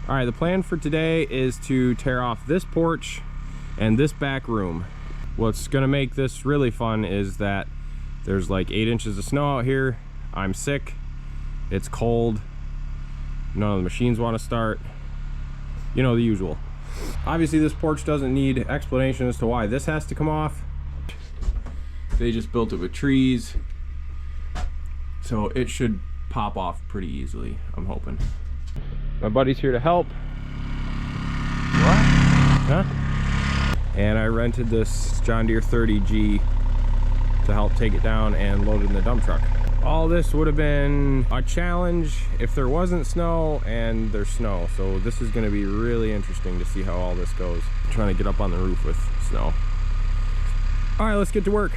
All right, the plan for today is to tear off this porch and this back room. What's gonna make this really fun is that there's like 8 inches of snow out here. I'm sick, it's cold, none of the machines want to start, you know, the usual. Obviously this porch doesn't need explanation as to why this has to come off. They just built it with trees, so it should pop off pretty easily, I'm hoping. My buddy's here to help. What? Huh? And I rented this John Deere 30G to help take it down and load it in the dump truck. All this would have been a challenge if there wasn't snow, and there's snow. So this is gonna be really interesting to see how all this goes. I'm trying to get up on the roof with snow. All right, let's get to work.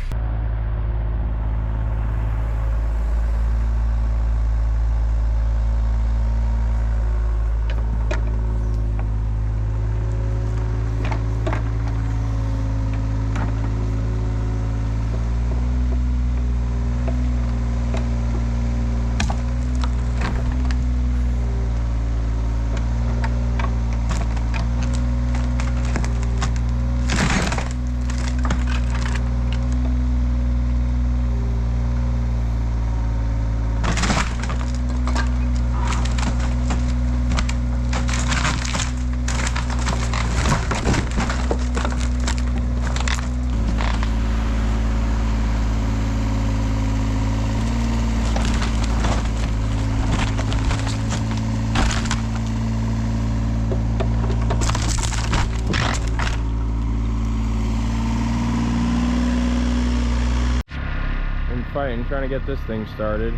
Fighting, trying to get this thing started.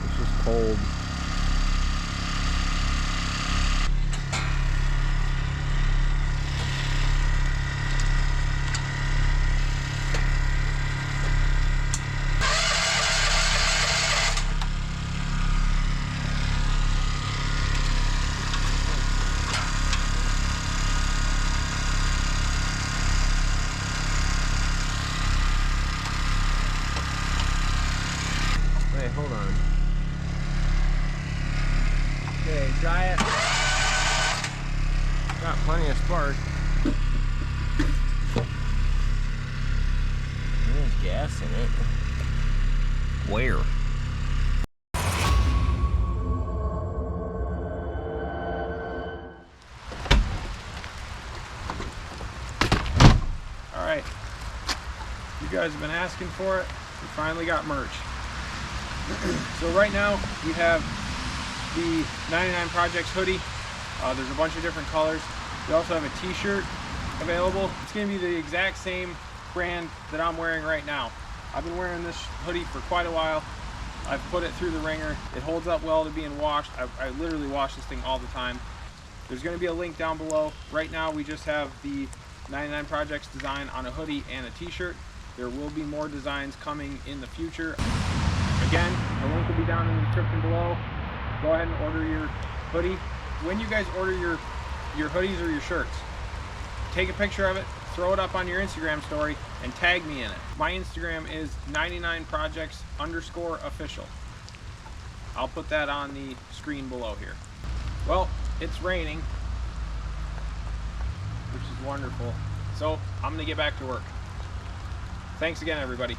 It's just cold. Hey, hold on. Okay, try it. Got plenty of spark. There's gas in it. Where? Alright. You guys have been asking for it. We finally got merch. So right now we have the 99 Projects hoodie. There's a bunch of different colors. We also have a t-shirt available. It's going to be the exact same brand that I'm wearing right now. I've been wearing this hoodie for quite a while. I've put it through the ringer. It holds up well to being washed. I literally wash this thing all the time. There's going to be a link down below. Right now we just have the 99 Projects design on a hoodie and a t-shirt. There will be more designs coming in the future. Again, the link will be down in the description below. Go ahead and order your hoodie. When you guys order your hoodies or your shirts, take a picture of it, throw it up on your Instagram story, and tag me in it. My Instagram is 99projects_official. I'll put that on the screen below here. Well, it's raining, which is wonderful. So I'm gonna get back to work. Thanks again, everybody.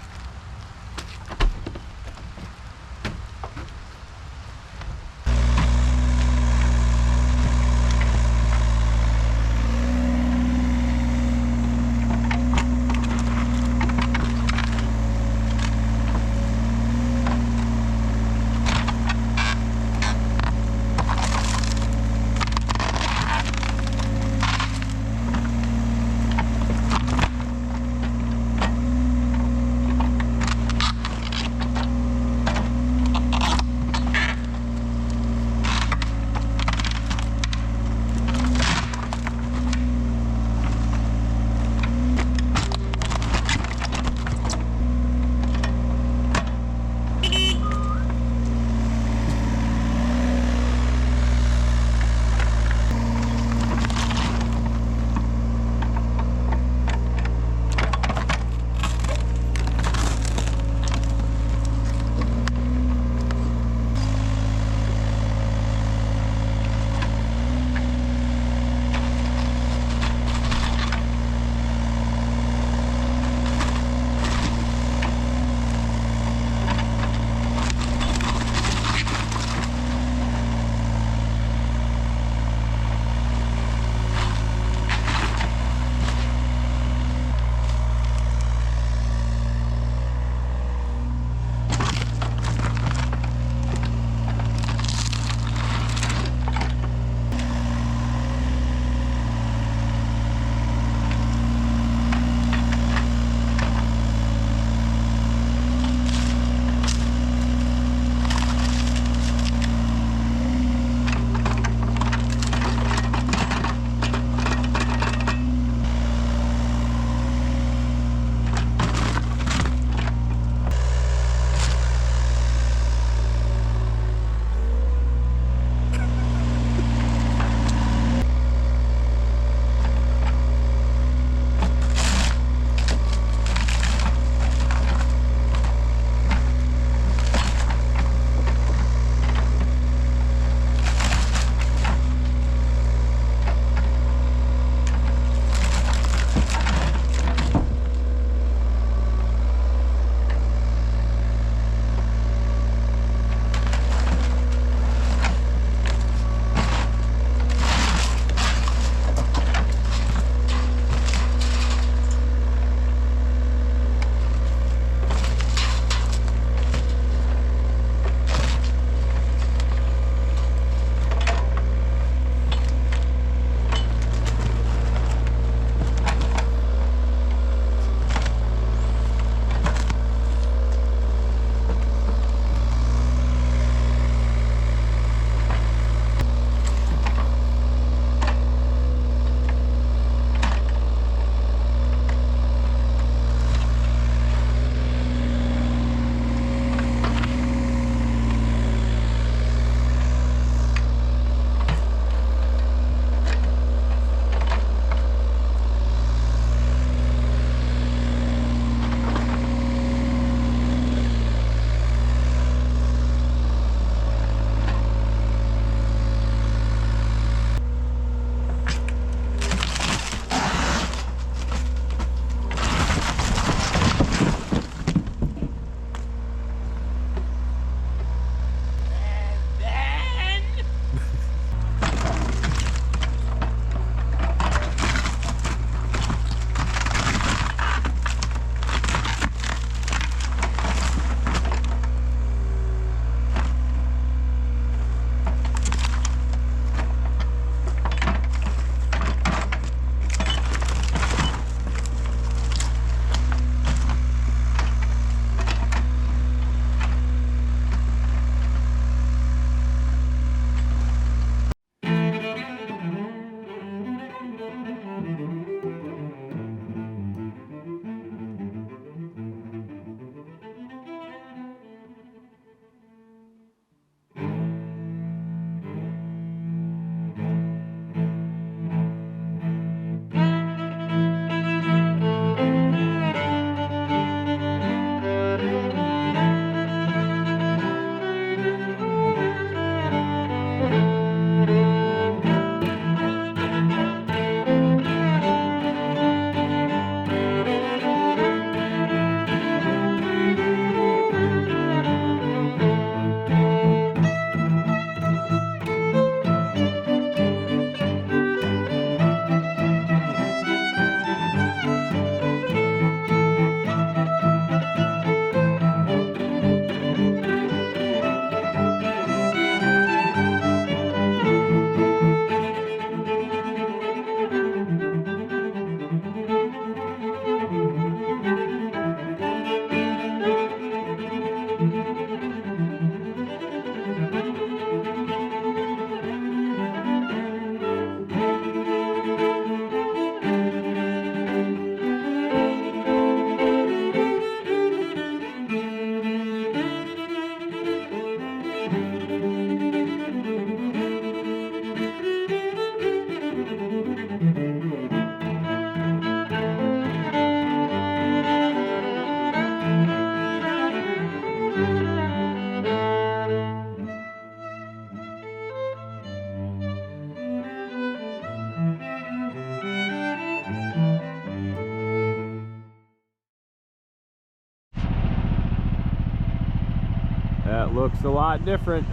that looks a lot different.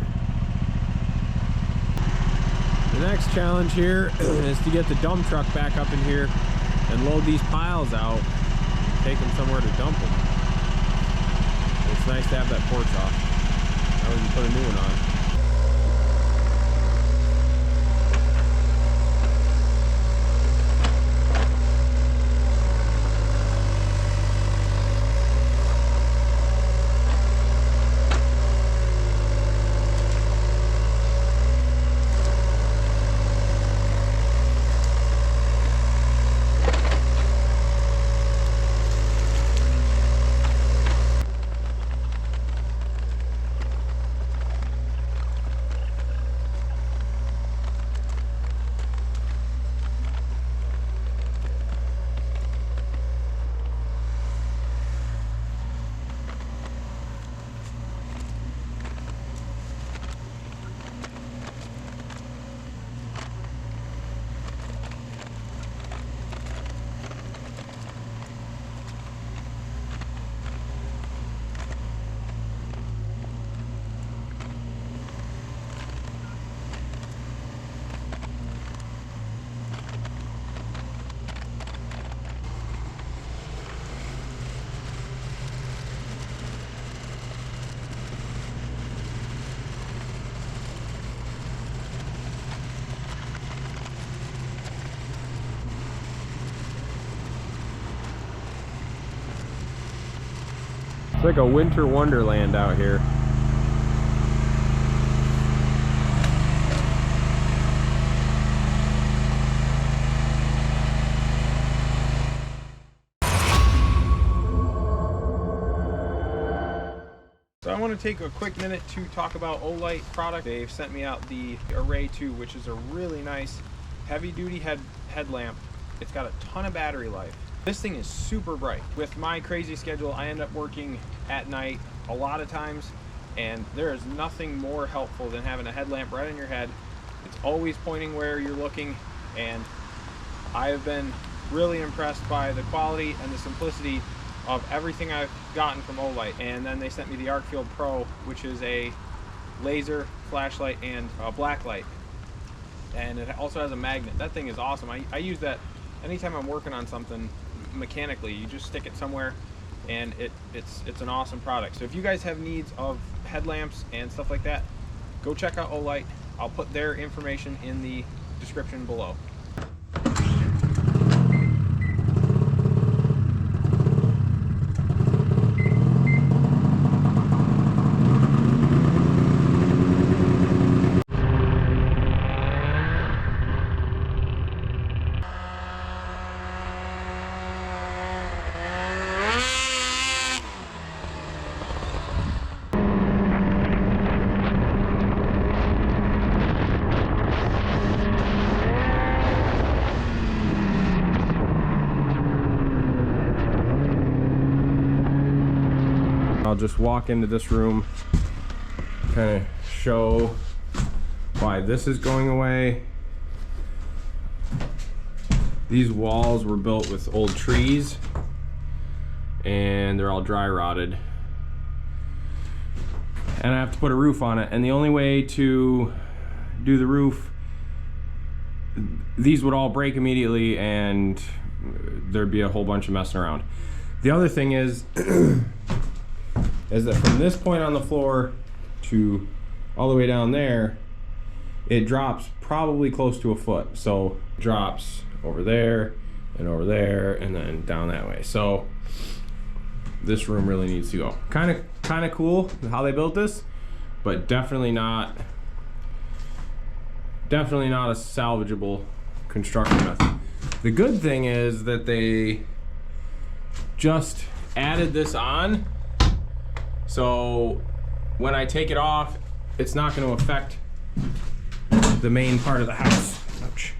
The next challenge here is to get the dump truck back up in here and load these piles out, take them somewhere to dump them. It's nice to have that porch off. Now we can put a new one on. It's like a winter wonderland out here. So I want to take a quick minute to talk about OLight product. They've sent me out the Array 2, which is a really nice heavy duty headlamp. It's got a ton of battery life. This thing is super bright. With my crazy schedule, I end up working at night a lot of times, and there is nothing more helpful than having a headlamp right on your head. It's always pointing where you're looking, and I have been really impressed by the quality and the simplicity of everything I've gotten from OLight. And then they sent me the ArcField Pro, which is a laser flashlight and a black light, and it also has a magnet. That thing is awesome. I use that anytime I'm working on something mechanically. You just stick it somewhere, and it's an awesome product. So if you guys have needs of headlamps and stuff like that, go check out OLight. I'll put their information in the description below. I'll just walk into this room, kind of show why this is going away. These walls were built with old trees, and they're all dry rotted. And I have to put a roof on it, and the only way to do the roof, these would all break immediately and there'd be a whole bunch of messing around. The other thing is that from this point on the floor to all the way down there, it drops probably close to a foot. So it drops over there and then down that way. So this room really needs to go. Kind of cool how they built this, but definitely not a salvageable construction method. The good thing is that they just added this on, so when I take it off, it's not going to affect the main part of the house. Ouch.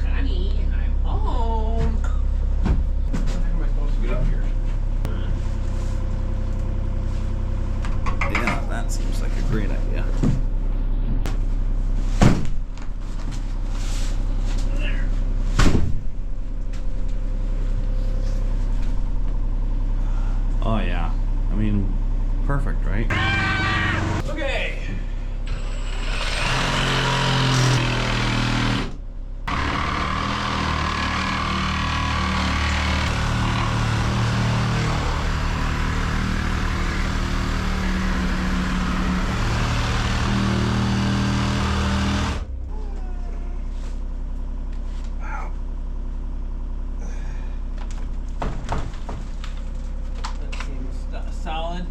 Honey, I'm home. How am I supposed to get up here? Yeah, that seems like a great idea. There. perfect, right? Okay. That seems solid.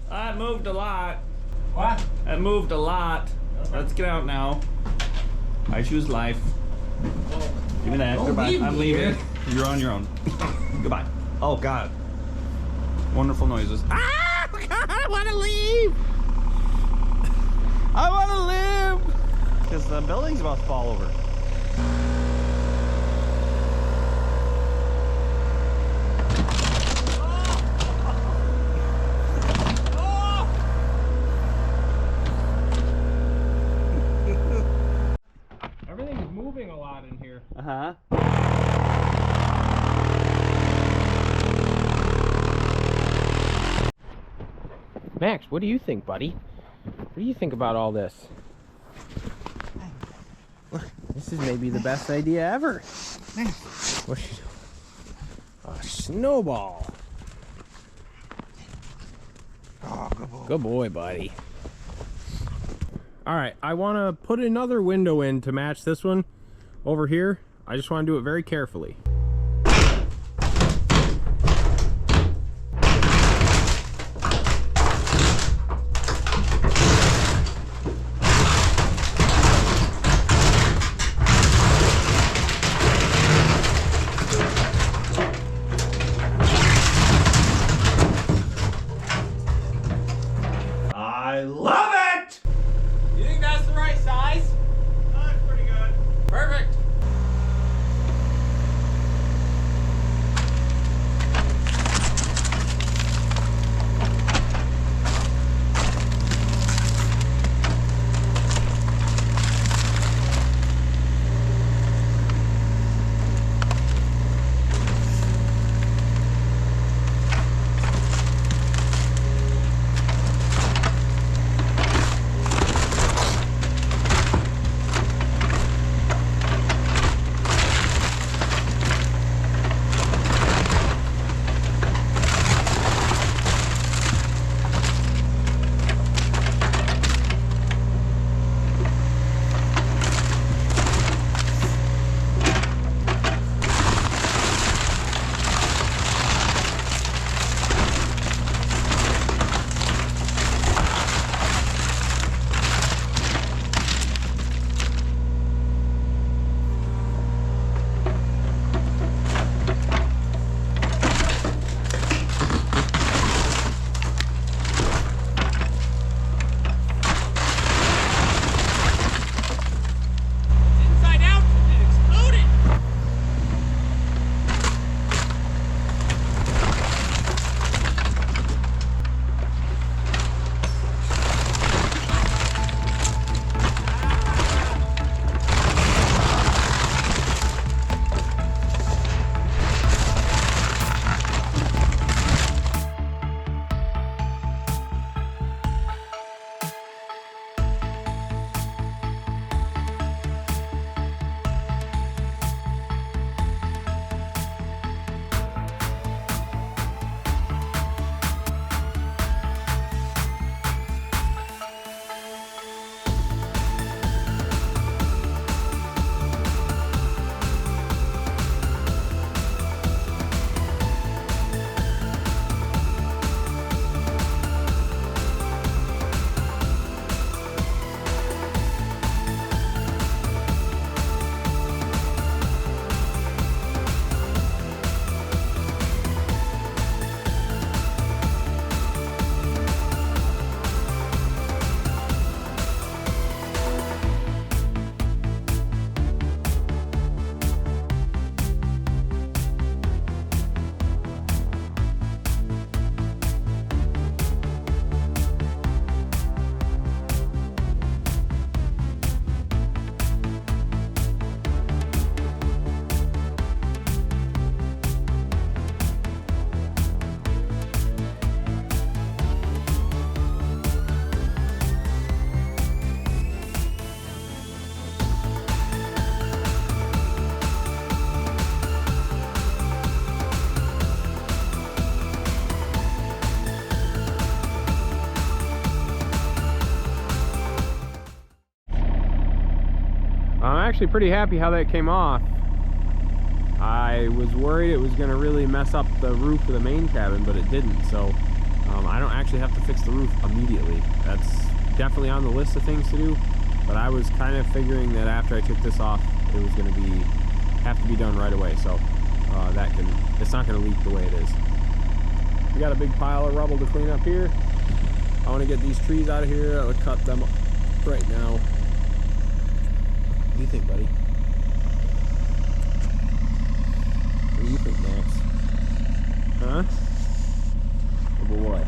That moved a lot. What? That moved a lot. Let's get out now. I choose life. Give me that. Don't Goodbye. leave I'm me leaving. here. You're on your own. Goodbye. Oh God. Wonderful noises. Ah! God, I want to leave. I want to live. Because the building's about to fall over. Everything's moving a lot in here. Uh-huh. Max, what do you think, buddy? What do you think about all this? This is maybe the best idea ever. What you doing? A snowball. Oh, good boy. Good boy, buddy. All right, I want to put another window in to match this one over here. I just want to do it very carefully. I love it! You think that's the right size? That's pretty good. Perfect. actually pretty happy how that came off. I was worried it was going to really mess up the roof of the main cabin, but it didn't. So I don't actually have to fix the roof immediately. That's definitely on the list of things to do, but I was kind of figuring that after I took this off, it was going to have to be done right away. So it's not going to leak the way it is. We got a big pile of rubble to clean up here. I want to get these trees out of here. I would cut them up right now. What do you think, buddy? What do you think, Max? Huh? Oh boy.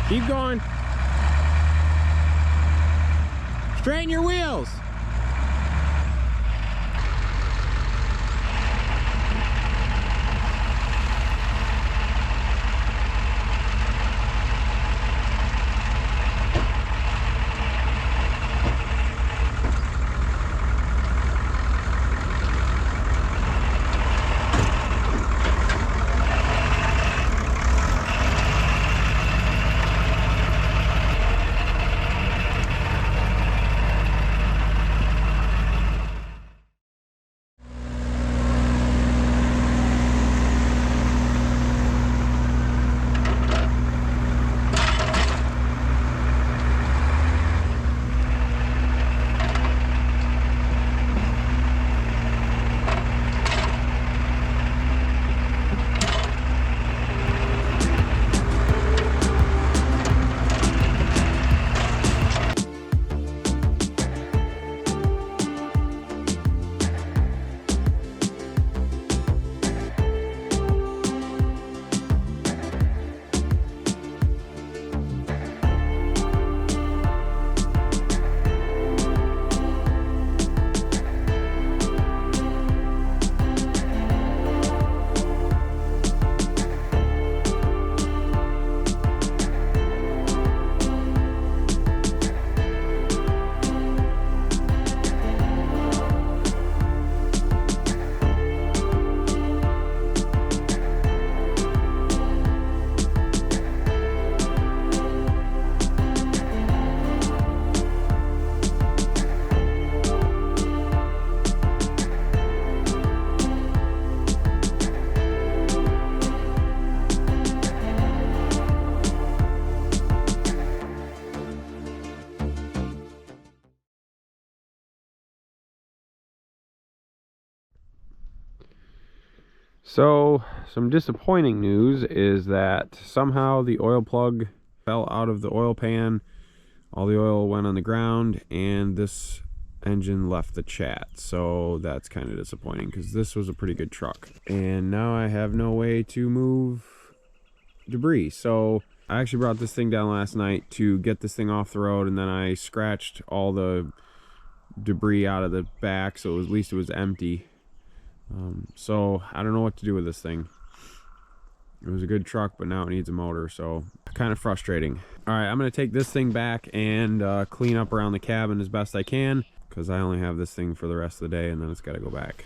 Keep going. Straighten your wheels. So, some disappointing news is that somehow the oil plug fell out of the oil pan, all the oil went on the ground, and this engine left the chat. So that's kind of disappointing because this was a pretty good truck. And now I have no way to move debris. So I actually brought this thing down last night to get this thing off the road, and then I scratched all the debris out of the back, so at least it was empty. So I don't know what to do with this thing. It was a good truck, but now it needs a motor, so kind of frustrating. All right, I'm gonna take this thing back and clean up around the cabin as best I can, because I only have this thing for the rest of the day, and then it's got to go back.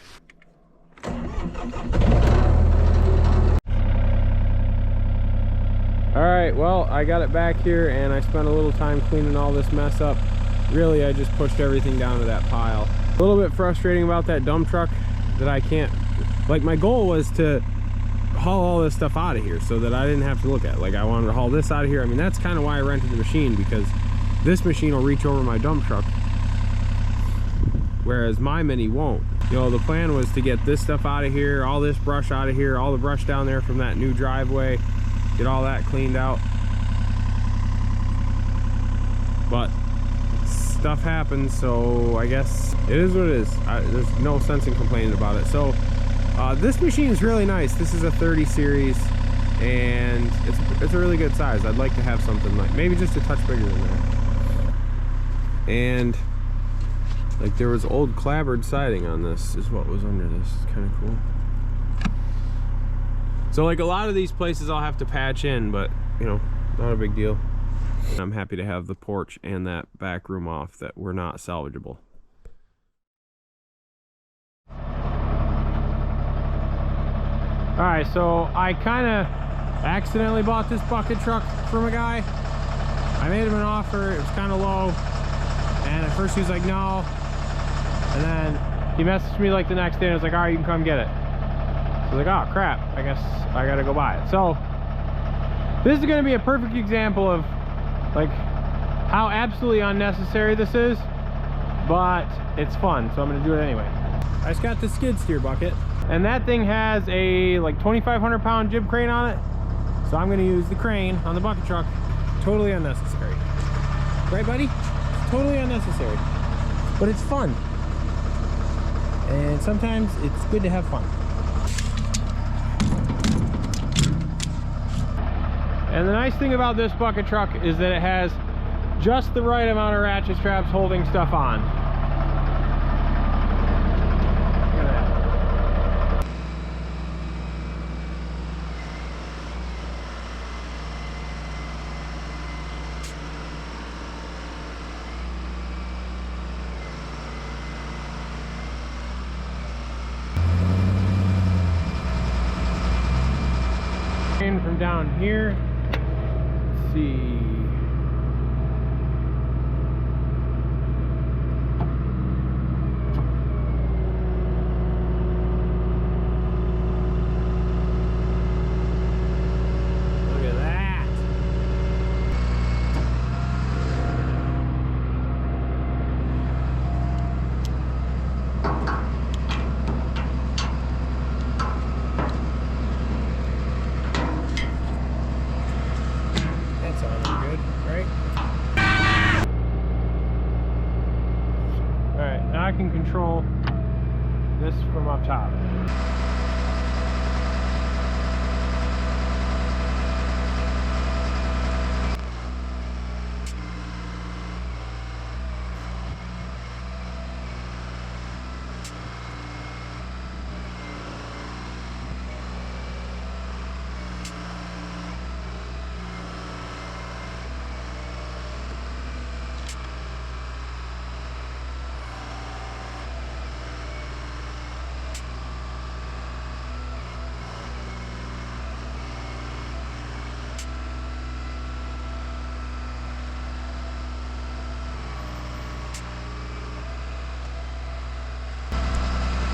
All right, well, I got it back here, and I spent a little time cleaning all this mess up. Really, I just pushed everything down to that pile. A little bit frustrating about that dump truck that I can't, like, my goal was to haul all this stuff out of here so that I didn't have to look at it. Like, I wanted to haul this out of here. I mean, that's kind of why I rented the machine, because this machine will reach over my dump truck, whereas my Mini won't. You know, the plan was to get this stuff out of here, all this brush out of here, all the brush down there from that new driveway, get all that cleaned out. But stuff happens, so I guess it is what it is. There's no sense in complaining about it. So this machine is really nice. This is a 30 series, and it's a really good size. I'd like to have something like maybe just a touch bigger than that. And like, there was old clapboard siding on this is what was under this. It's kind of cool. So like, a lot of these places I'll have to patch in, but you know, not a big deal. I'm happy to have the porch and that back room off that were not salvageable. Alright, so I kind of accidentally bought this bucket truck from a guy. I made him an offer, it was kind of low, and at first he was like, no. And then he messaged me like the next day and was like, alright, you can come get it. So I was like, oh crap, I guess I gotta go buy it. So this is going to be a perfect example of like how absolutely unnecessary this is, but it's fun, so I'm going to do it anyway. I just got the skid steer bucket, and that thing has a like 2,500 pound jib crane on it, so I'm going to use the crane on the bucket truck. Totally unnecessary, right buddy? It's totally unnecessary, but it's fun, and sometimes it's good to have fun. And the nice thing about this bucket truck is that it has just the right amount of ratchet straps holding stuff on. Look at that. And from down here, see. Look at that. I can control this from up top.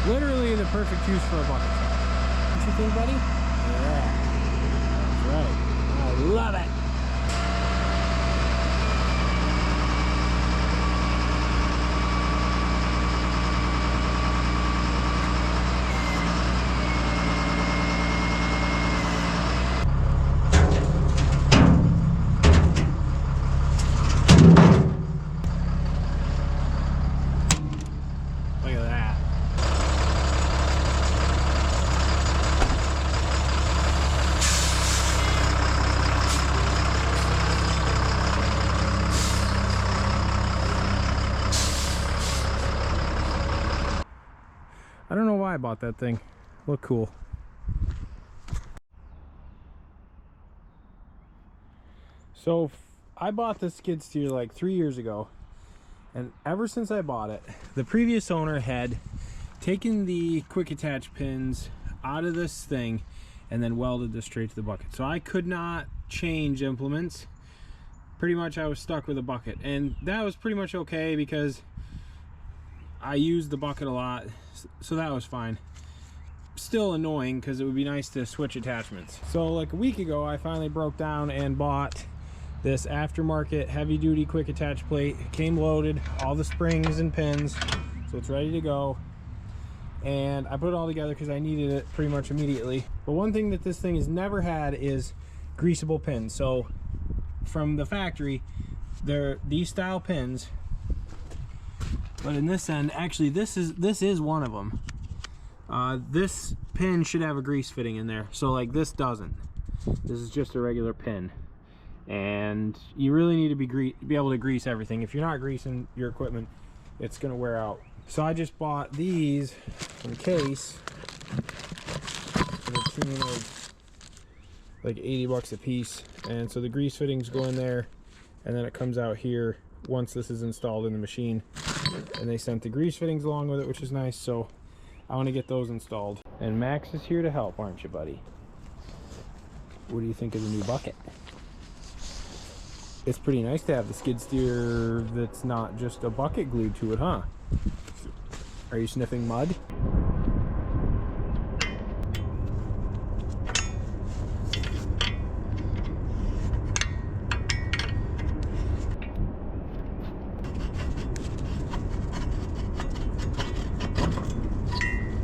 Literally the perfect use for a bucket truck. Don't you think, buddy? Yeah. That's right. I love it. I don't know why I bought that thing. Look cool. So I bought this skid steer like 3 years ago, and ever since I bought it, the previous owner had taken the quick attach pins out of this thing and then welded this straight to the bucket. So I could not change implements. Pretty much I was stuck with a bucket, and that was pretty much okay because I used the bucket a lot, so that was fine. Still annoying because it would be nice to switch attachments. So like a week ago, I finally broke down and bought this aftermarket heavy duty quick attach plate. It came loaded, all the springs and pins, so it's ready to go. And I put it all together because I needed it pretty much immediately. But one thing that this thing has never had is greasable pins. So from the factory, they're these style pins, but in this end, actually this is one of them. This pin should have a grease fitting in there, so like this doesn't. This is just a regular pin, and you really need to be able to grease everything. If you're not greasing your equipment, it's gonna wear out. So I just bought these in case for the tune of like 80 bucks a piece, and so the grease fittings go in there, and then it comes out here once this is installed in the machine. And they sent the grease fittings along with it, which is nice, so I want to get those installed. And Max is here to help, aren't you, buddy? What do you think of the new bucket? It's pretty nice to have the skid steer that's not just a bucket glued to it, huh? Are you sniffing mud?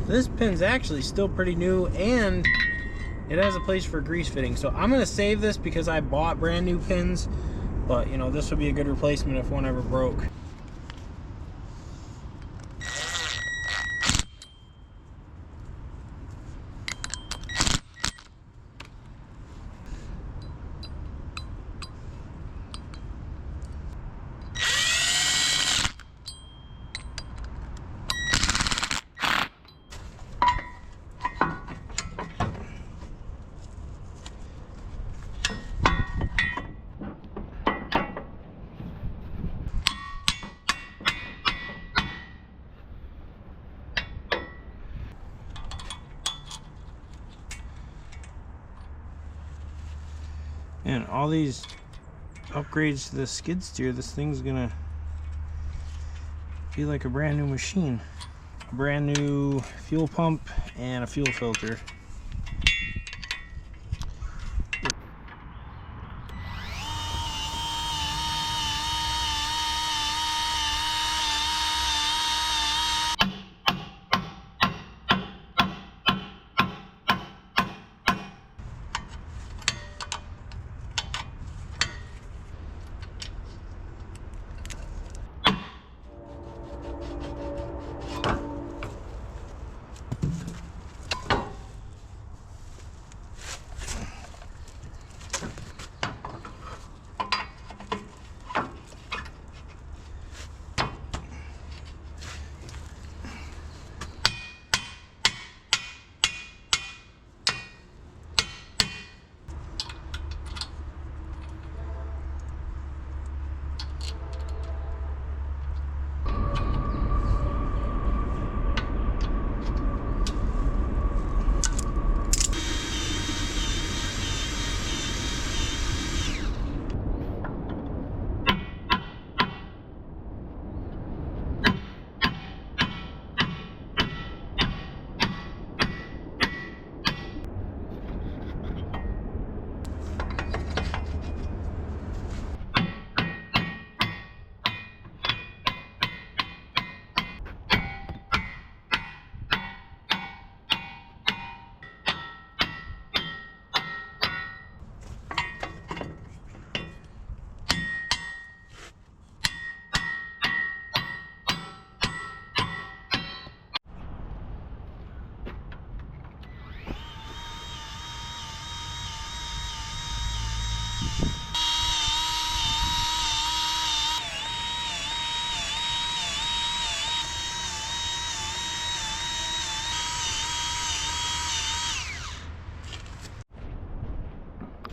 This pin's actually still pretty new, and it has a place for grease fitting. So I'm gonna save this because I bought brand new pins, but you know, this would be a good replacement if one ever broke. And all these upgrades to the skid steer, this thing's gonna be like a brand new machine. A brand new fuel pump and a fuel filter.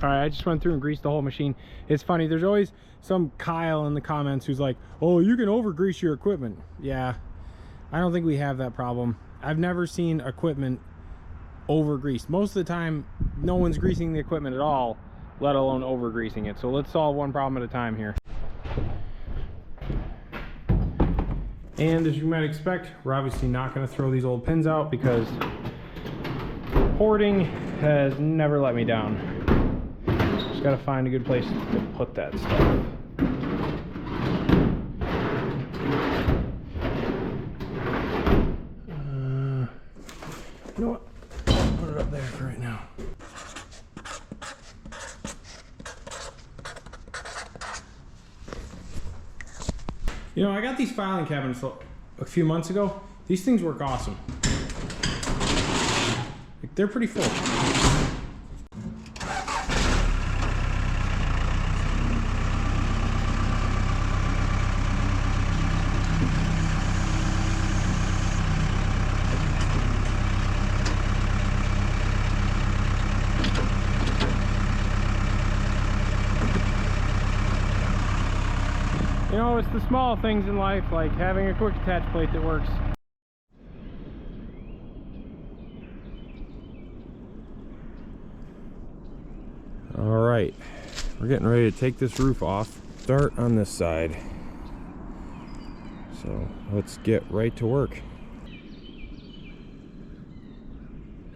All right, I just went through and greased the whole machine. It's funny, there's always some Kyle in the comments who's like, oh, you can over grease your equipment. Yeah, I don't think we have that problem. I've never seen equipment over greased. Most of the time, no one's greasing the equipment at all, let alone over greasing it. So let's solve one problem at a time here. And as you might expect, we're obviously not going to throw these old pins out because hoarding has never let me down. Just got to find a good place to put that stuff. You know what? I'll put it up there for right now. You know, I got these filing cabinets a few months ago. These things work awesome. Like, they're pretty full. You know, it's the small things in life, like having a quick attach plate that works. All right, we're getting ready to take this roof off. Start on this side. So let's get right to work.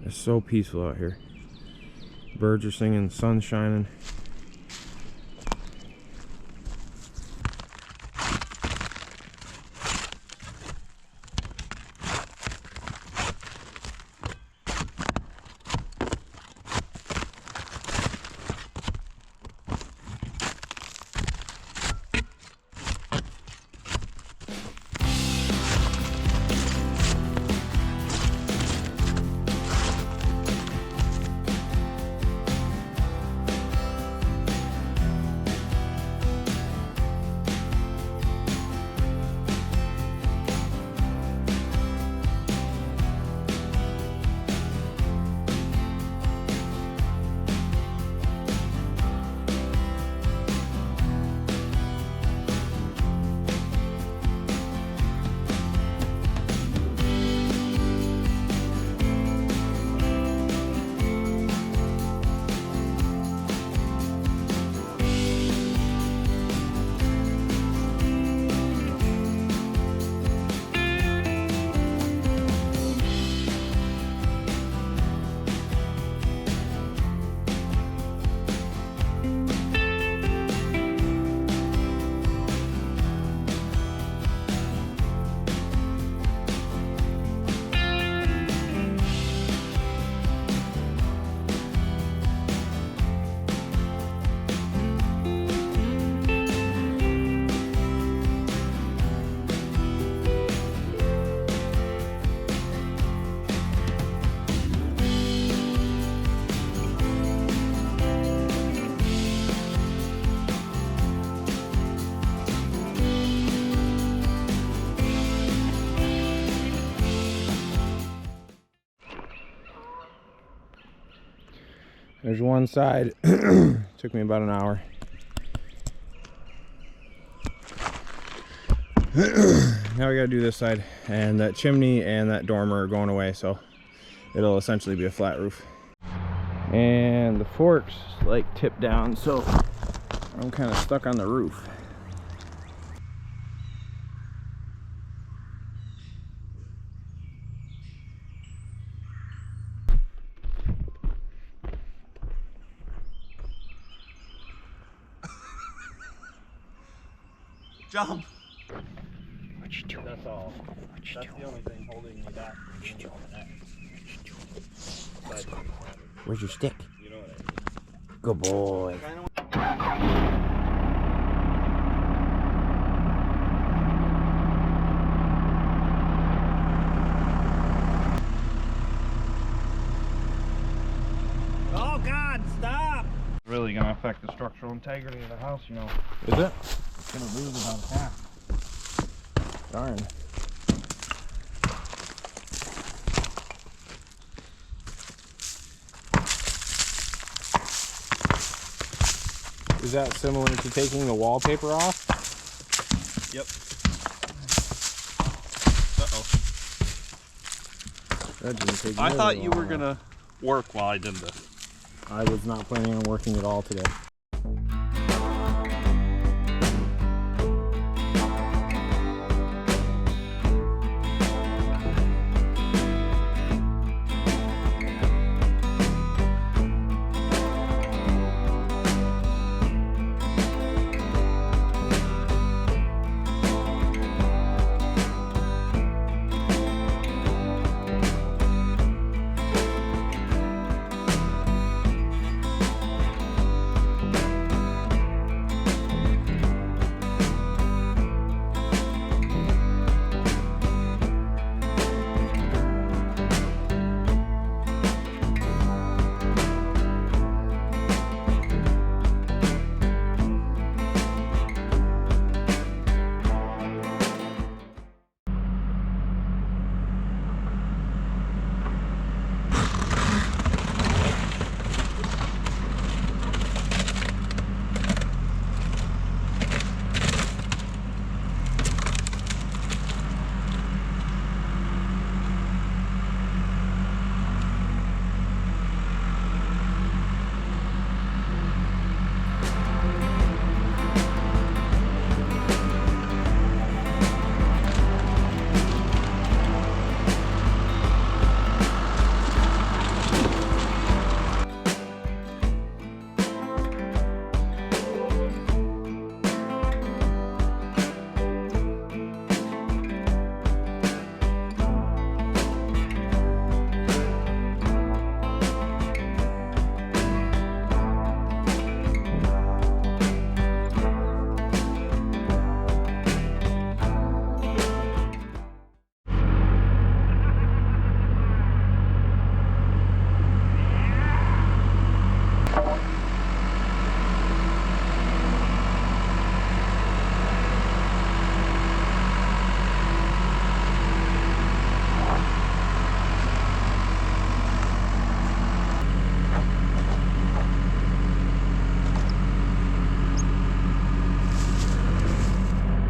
It's so peaceful out here. Birds are singing, the sun's shining. There's one side. Took me about an hour. Now we gotta do this side, and that chimney and that dormer are going away, so it'll essentially be a flat roof. And the forks like tip down, so I'm kind of stuck on the roof. Jump! What you doing? That's all. What you That's doing? the only thing holding you back. What you doing? Besides the ladder. Where's your stick? You know what I mean. Good boy. Oh God, stop! Really gonna affect the structural integrity of the house, you know. Is it? It's gonna lose about half. Darn. Is that similar to taking the wallpaper off? Yep. That didn't take I nearly thought you long were gonna work while I did this. I was not planning on working at all today.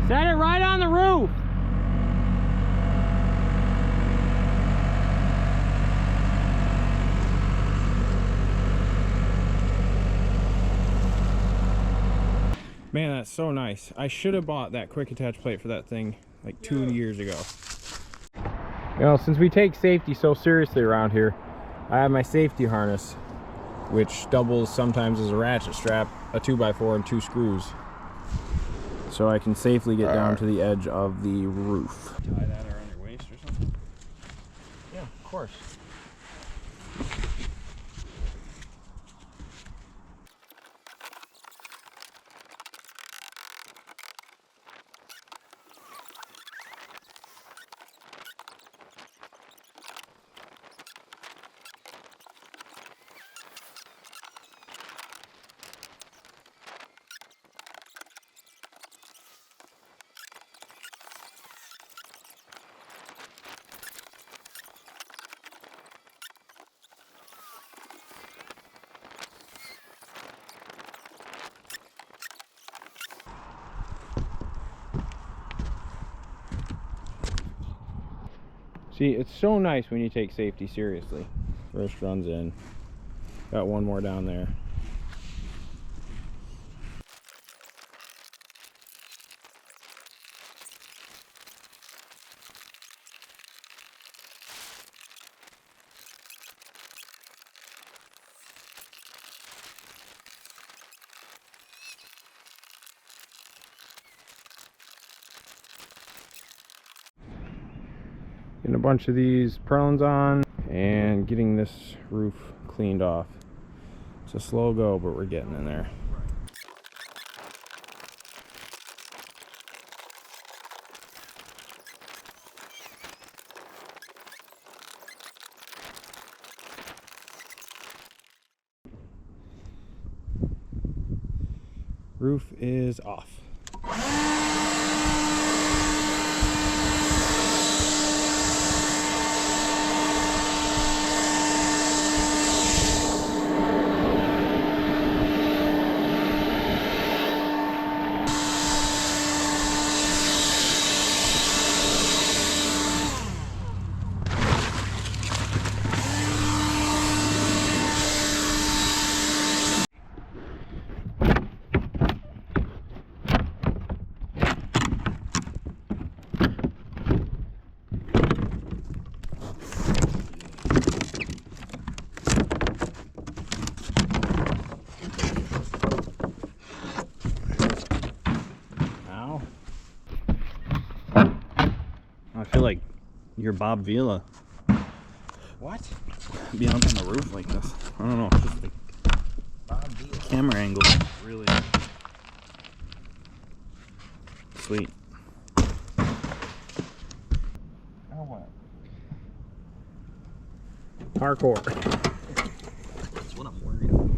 Set it right on the roof. Man, that's so nice. I should have bought that quick attach plate for that thing like 2 years ago. You know, since we take safety so seriously around here, I have my safety harness, which doubles sometimes as a ratchet strap, a 2x4 and 2 screws. So I can safely get down to the edge of the roof. Tie that around your waist or something? Yeah, of course. See, it's so nice when you take safety seriously. First runs in. Got one more down there. Getting a bunch of these purlins on and getting this roof cleaned off. It's a slow go, but we're getting in there. Roof is off. I feel like you're Bob Vila. What? Being up on the roof like this. I don't know. Just like Bob Vila. camera angle. Really sweet. Now what? Parkour. That's what I'm worried about.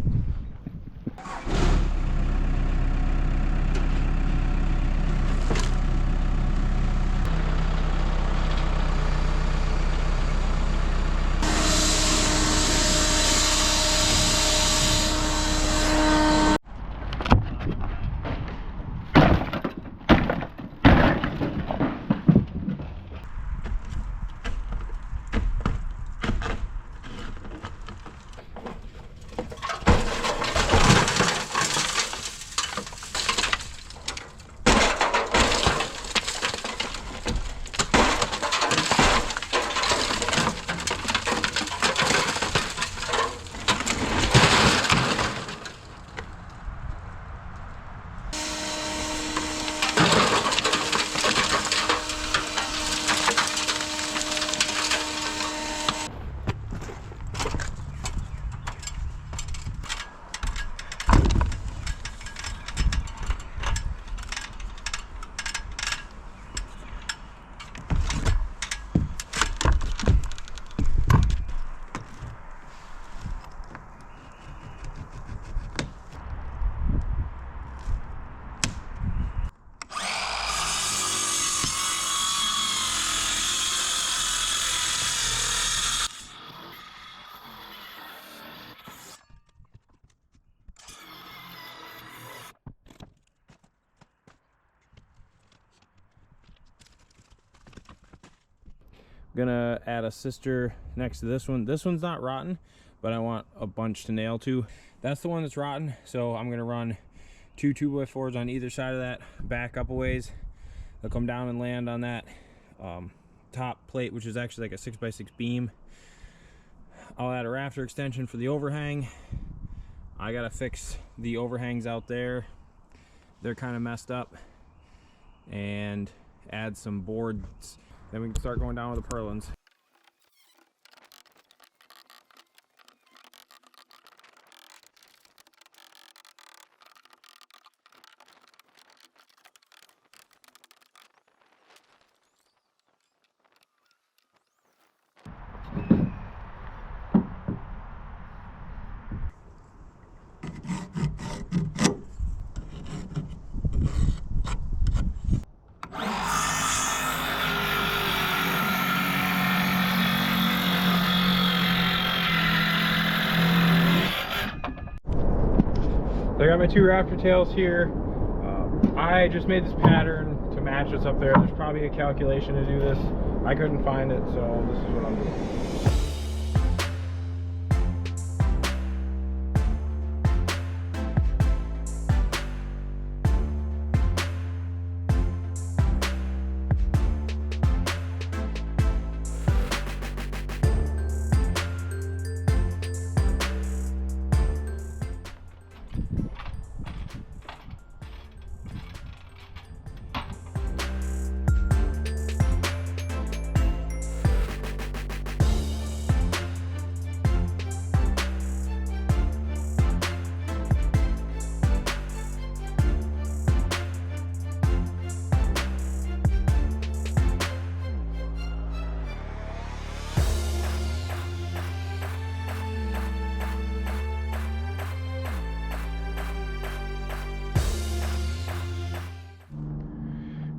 Gonna add a sister next to this one. This one's not rotten, but I want a bunch to nail to. That's the one that's rotten, so I'm gonna run 2 2x4s on either side of that, back up a ways. They'll come down and land on that top plate, which is actually like a 6x6 beam. I'll add a rafter extension for the overhang. I gotta fix the overhangs out there. They're kind of messed up. And add some boards. Then we can start going down with the purlins. I got my 2 rafter tails here. I just made this pattern to match what's up there. There's probably a calculation to do this. I couldn't find it, so this is what I'm doing.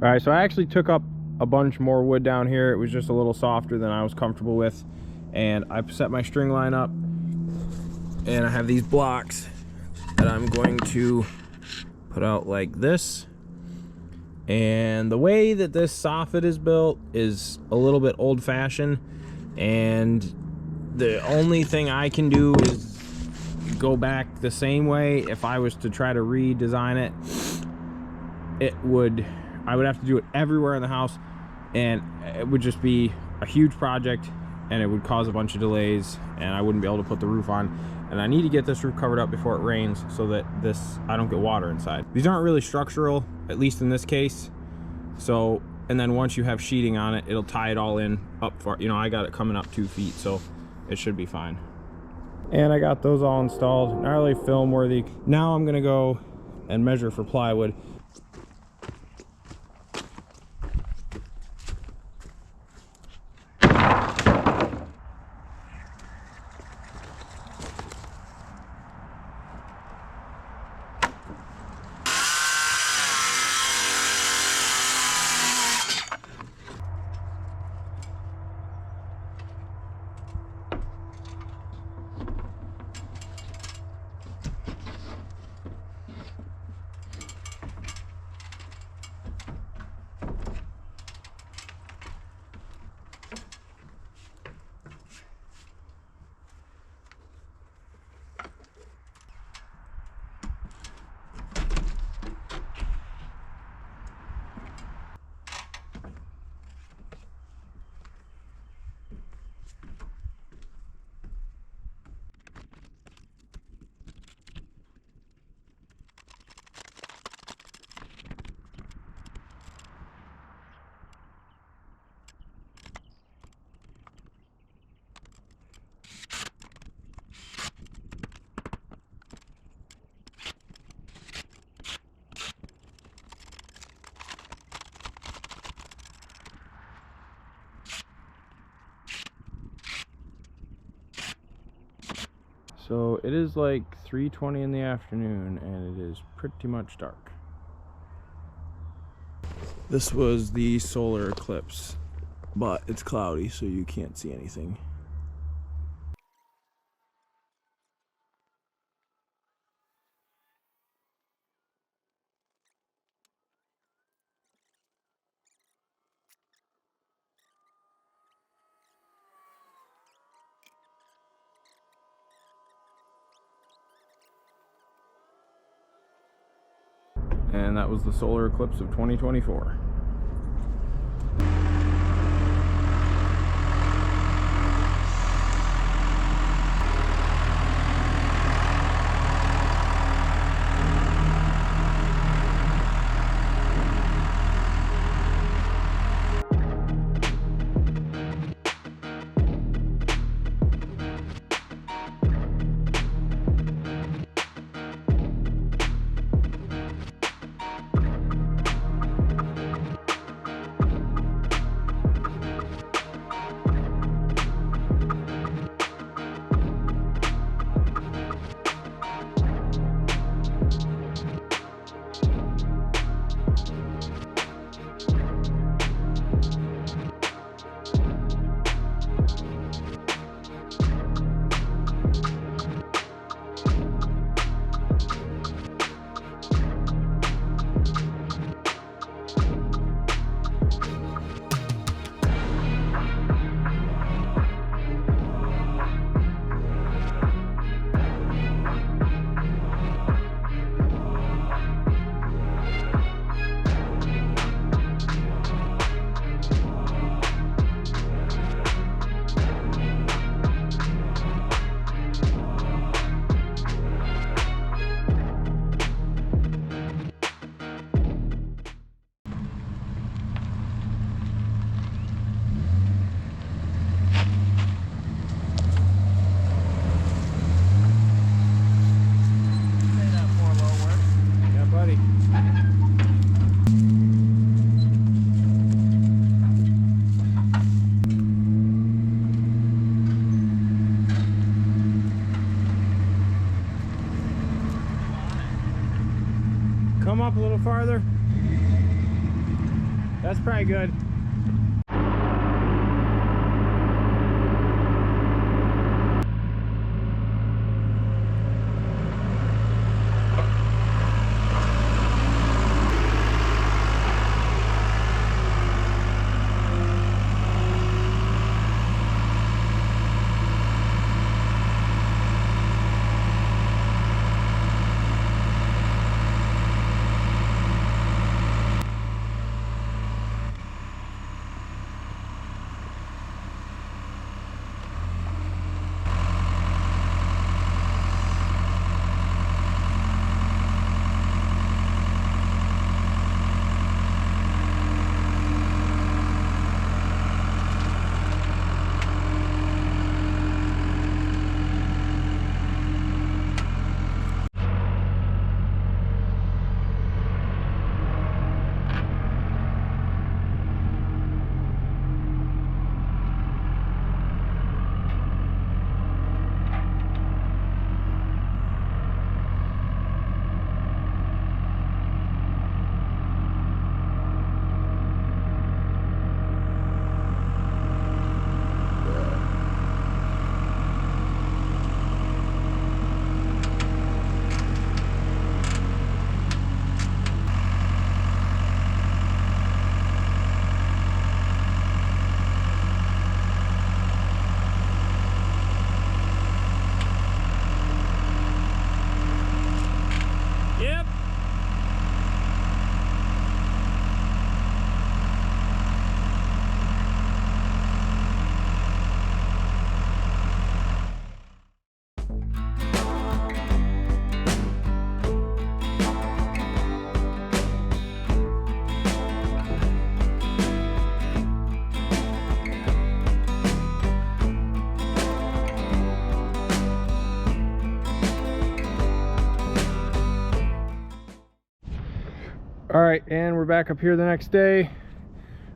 All right, so I actually took up a bunch more wood down here. It was just a little softer than I was comfortable with. And I set my string line up, and I have these blocks that I'm going to put out like this. And the way that this soffit is built is a little bit old-fashioned, and the only thing I can do is go back the same way. If I was to try to redesign it, I would have to do it everywhere in the house, and it would just be a huge project, and it would cause a bunch of delays, and I wouldn't be able to put the roof on. And I need to get this roof covered up before it rains so that I don't get water inside. These aren't really structural, at least in this case, so and then once you have sheeting on it, it'll tie it all in up far. You know, I got it coming up 2 feet, so it should be fine. And I got those all installed, not really film worthy. Now I'm gonna go and measure for plywood. So it is like 3:20 in the afternoon and it is pretty much dark. This was the solar eclipse, but it's cloudy so you can't see anything. And that was the solar eclipse of 2024. Come up a little farther. That's probably good. All right, and we're back up here the next day.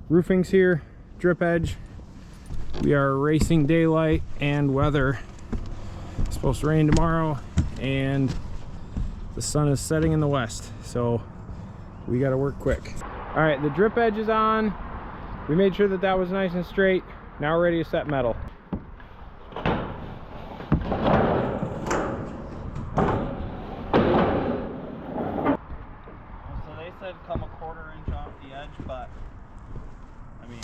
Roofing's here, drip edge. We are racing daylight and weather. It's supposed to rain tomorrow, and the sun is setting in the west, so we got to work quick. All right, the drip edge is on. We made sure that that was nice and straight. Now we're ready to set metal. So they said come a 1/4 inch off the edge, but I mean.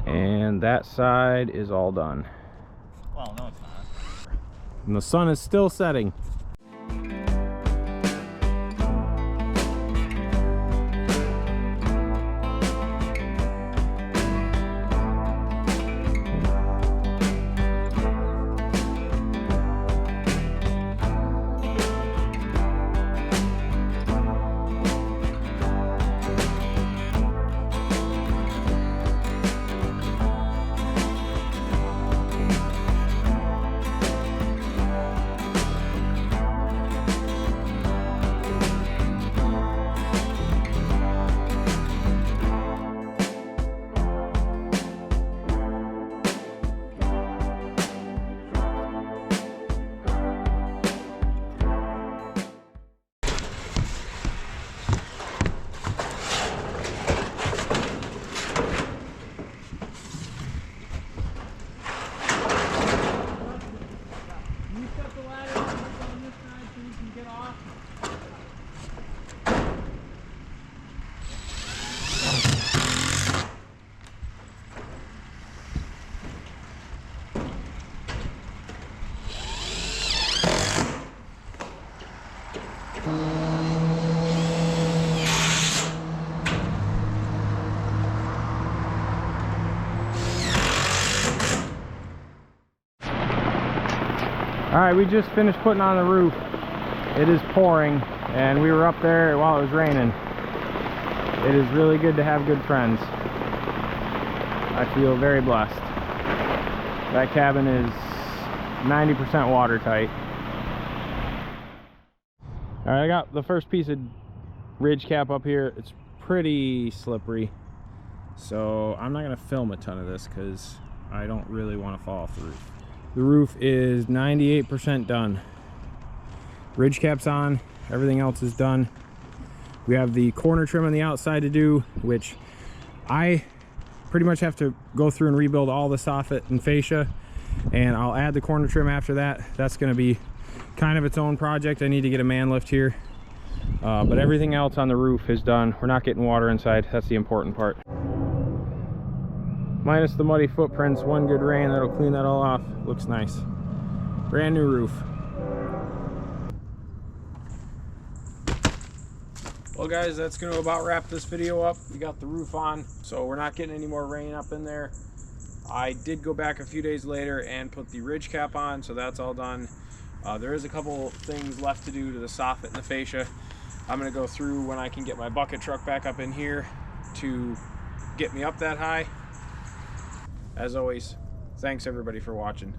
And that side is all done. Well, no, it's not. And the sun is still setting. All right, we just finished putting on the roof. It is pouring, and we were up there while it was raining. It is really good to have good friends. I feel very blessed. That cabin is 90% watertight. All right, I got the first piece of ridge cap up here. It's pretty slippery, so I'm not gonna film a ton of this because I don't really want to fall off the roof. The roof is 98% done. Ridge cap's on, everything else is done. We have the corner trim on the outside to do, which I pretty much have to go through and rebuild all the soffit and fascia, and I'll add the corner trim after that. That's gonna be kind of its own project. I need to get a man lift here. But everything else on the roof is done. We're not getting water inside. That's the important part. Minus the muddy footprints, one good rain, that'll clean that all off. Looks nice. Brand new roof. Well guys, that's gonna about wrap this video up. We got the roof on, so we're not getting any more rain up in there. I did go back a few days later and put the ridge cap on, so that's all done. There is a couple things left to do to the soffit and the fascia. I'm gonna go through when I can get my bucket truck back up in here to get me up that high. As always, thanks everybody for watching.